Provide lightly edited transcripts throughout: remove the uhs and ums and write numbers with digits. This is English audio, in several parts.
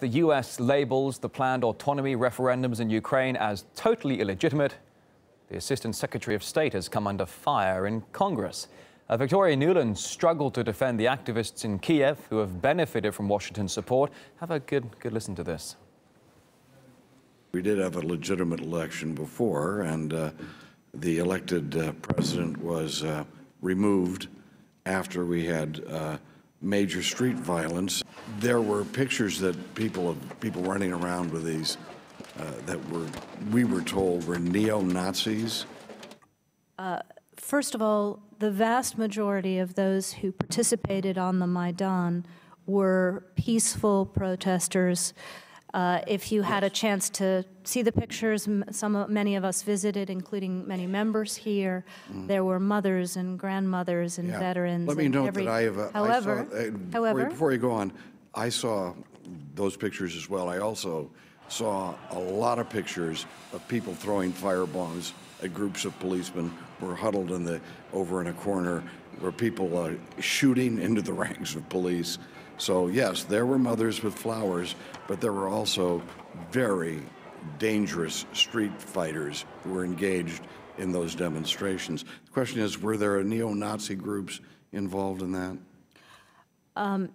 the U.S. labels the planned autonomy referendums in Ukraine as totally illegitimate, the Assistant Secretary of State has come under fire in Congress. Victoria Nuland struggled to defend the activists in Kiev who have benefited from Washington's support. Have a good listen to this. We did have a legitimate election before, and the elected president was removed after we had major street violence. There were pictures that people running around with these we were told were neo-Nazis. First of all, the vast majority of those who participated on the Maidan were peaceful protesters. If you had a chance to see the pictures, many of us visited, including many members here. There were mothers and grandmothers and veterans. Let me note that I have. However, before you go on, I saw those pictures as well. I also saw a lot of pictures of people throwing firebombs at groups of policemen who were huddled over in a corner, where people shooting into the ranks of police. So yes, there were mothers with flowers, but there were also very dangerous street fighters who were engaged in those demonstrations. The question is, were there neo-Nazi groups involved in that?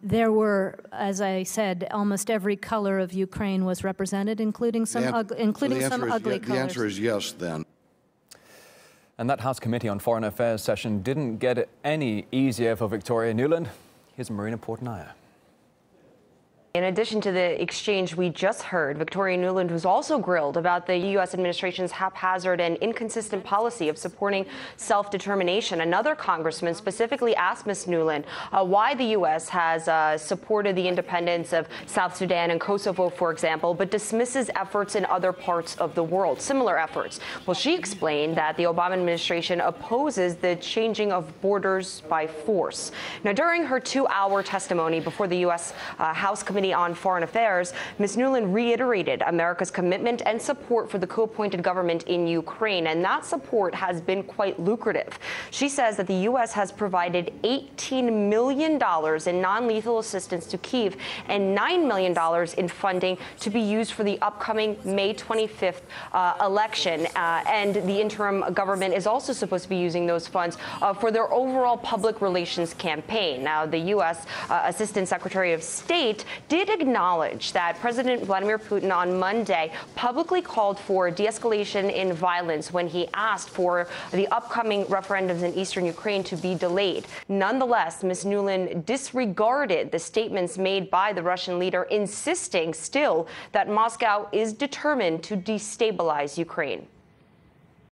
There were, as I said, almost every color of Ukraine was represented, including some ugly colors. The answer is yes, then. And that House Committee on Foreign Affairs session didn't get it any easier for Victoria Nuland. Here's Marina Portnaya. In addition to the exchange we just heard, Victoria Nuland was also grilled about the U.S. administration's haphazard and inconsistent policy of supporting self-determination. Another congressman specifically asked Ms. Nuland why the U.S. has supported the independence of South Sudan and Kosovo, for example, but dismisses efforts in other parts of the world, similar efforts. Well, she explained that the Obama administration opposes the changing of borders by force. Now, during her 2-hour testimony before the U.S. House Committee on Foreign Affairs, Ms. Nuland reiterated America's commitment and support for the coup-appointed government in Ukraine, and that support has been quite lucrative. She says that the U.S. has provided $18 million in non-lethal assistance to Kiev and $9 million in funding to be used for the upcoming May 25th election. And the interim government is also supposed to be using those funds for their overall public relations campaign. Now, the U.S. Assistant Secretary of State did acknowledge that President Vladimir Putin on Monday publicly called for de-escalation in violence when he asked for the upcoming referendums in eastern Ukraine to be delayed. Nonetheless, Ms. Nuland disregarded the statements made by the Russian leader, insisting still that Moscow is determined to destabilize Ukraine.